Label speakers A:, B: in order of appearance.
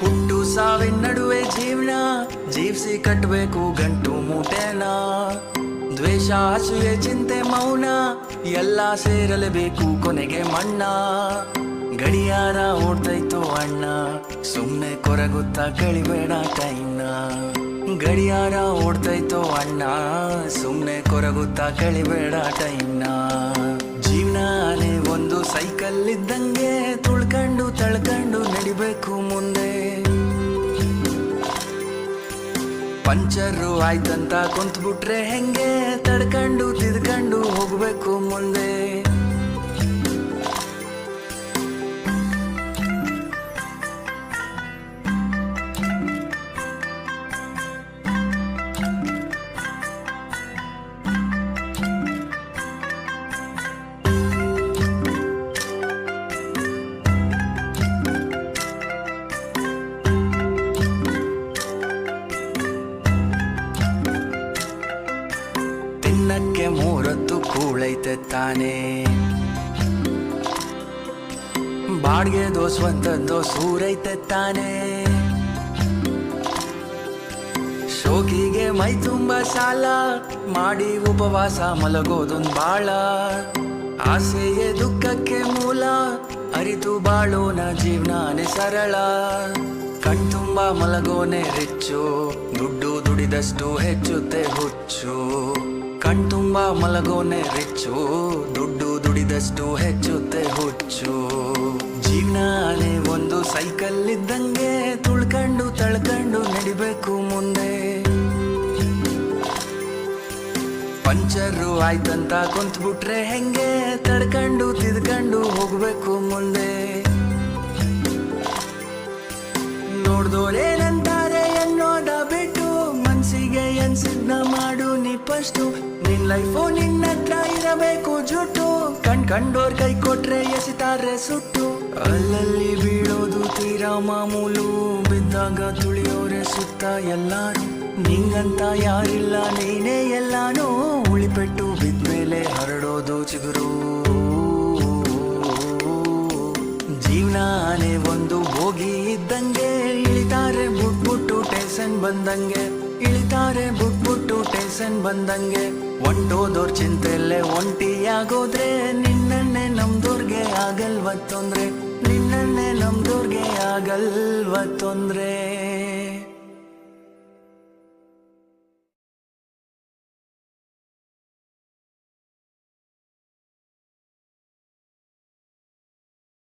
A: ಹುಟ್ಟು ಸಾವಿನ ನಡುವೆ ಜೀವನ ಜೀವಿಸಿ ಕಟ್ಟಬೇಕು ಗಂಟು ಮೂಟೆನ. ದ್ವೇಷ ಅಸೂಯೆ ಚಿಂತೆ ಮೌನ ಎಲ್ಲ ಸೇರಲೇಬೇಕು ಕೊನೆಗೆ ಮಣ್ಣ. ಗಡಿಯಾರ ಓಡ್ತೈತು ಅಣ್ಣ ಸುಮ್ನೆ ಕೊರಗುತ್ತಾ ಕಳಿಬೇಡ ಟೈಮ್ನ. ಗಡಿಯಾರ ಓಡ್ತೈತು ಅಣ್ಣ ಸುಮ್ನೆ ಕೊರಗುತ್ತಾ ಕಳಿಬೇಡ ಟೈಮ್ನ. ಜೀವನಾನೇ ಒಂದು ಸೈಕಲ್ ಇದ್ದಂಗೆ ತುಳ್ಕೊಂಡು ತಳ್ಕೊಂಡು ನಡಿಬೇಕು ಮುಂದೆ. ಪಂಚರು ಆಯ್ತಂತ ಕುಂತ್ಬಿಟ್ರೆ ಹೆಂಗೆ ತಡ್ಕೊಂಡು ತಿದ್ಕೊಂಡು ಹೋಗ್ಬೇಕು ಮುಂದೆ. ತಿನ್ನಕ್ಕೆ ಮೂರತ್ತು ಕೂಳೈತೆ ತಾನೇ, ಬಾಡ್ಗೆದೋ ಸ್ವಂತದ್ದೋ ಸೂರೈತೆ ತಾನೇ. ಶೋಕಿಗೆ ಮೈ ತುಂಬ ಸಾಲ ಮಾಡಿ ಉಪವಾಸ ಮಲಗೋದೊಂದು ಬಾಳ. ಆಸೆಯೇ ದುಃಖಕ್ಕೆ ಮೂಲ ಅರಿತು ಬಾಳೋನ ಜೀವನಾನೇ ಸರಳ. ಕಣ್ತುಂಬ ಮಲಗೋನೆ ರಿಚ್ಚು ದುಡ್ಡು ದುಡಿದಷ್ಟು ಹೆಚ್ಚುತ್ತೆ ಹುಚ್ಚು. ಕಣ್ತುಂಬ ಮಲಗೋನೆ ರಿಚ್ಚು ದುಡ್ಡು ದುಡಿದಷ್ಟು ಹೆಚ್ಚುತ್ತೆ ಹುಚ್ಚು. ಜೀವನಾನೇ ಒಂದು ಸೈಕಲ್ ಇದ್ದಂಗೆ ತುಳ್ಕೊಂಡು ತಳ್ಕೊಂಡು ನಡಿಬೇಕು ಮುಂದೆ. ಪಂಚರು ಆಯ್ತಂತ ಕುಂತ್ಬಿಟ್ರೆ ಹೆಂಗೆ ತಡ್ಕೊಂಡು ತಿದ್ಕೊಂಡು ಹೋಗ್ಬೇಕು ಮುಂದೆ. ನೋಡ್ದೋರೇನಂತಾರೆ ಅನ್ನೋದ ಬಿಟ್ಟು ಮನ್ಸಿಗೆ ಎನ್ಸಿದ್ನ ಮಾಡು ನೀ ಫಸ್ಟು. ನಿನ್ ಲೈಫು ನಿನ್ನ ಹತ್ರ ಇರಬೇಕು ಜುಟ್ಟು, ಕಂಡೋರ್ ಕೈ ಕೊಟ್ರೆ ಎಸಿತಾರೆ ಸುಟ್ಟು. ಅಲ್ಲಲ್ಲಿ ಬೀಳೋದು ತೀರಾ ಮಾಮೂಲು, ಬಿದ್ದಾಗ ತುಳಿಯೋರೆ ಸುತ್ತ ಎಲ್ಲಾರು. ನಿಂಗಂತ ಯಾರಿಲ್ಲ ನೀನೇ ಎಲ್ಲಾನು, ಉಳಿಪೆಟ್ಟು ಬಿದ್ಮೇಲೆ ಹರಡೋದು ಚಿಗುರು. ಜೀವನಾನೇ ಒಂದು ಬೋಗಿ ಇದ್ದಂಗೆ ಇಳಿತಾರೆ ಬುಟ್ಬುಟ್ಟು ಟೇಷನ್ ಬಂದಂಗೆ. ಇಳಿತಾರೆ ಬುಟ್ಬುಟ್ಟು ಟೇಷನ್ ಬಂದಂಗೆ. ಒಂಟೋದೋರ್ ಚಿಂತೆಲ್ಲೇ ಒಂಟಿಯಾಗೋದ್ರೆ ನಿನ್ನನ್ನೇ ನಮ್ದೋರ್ಗೆ ಆಗಲ್ವ ತೊಂದ್ರೆ. ನಿನ್ನನ್ನೇ ನಮ್ದೋರ್ಗೆ ಆಗಲ್ವ ತೊಂದ್ರೆ.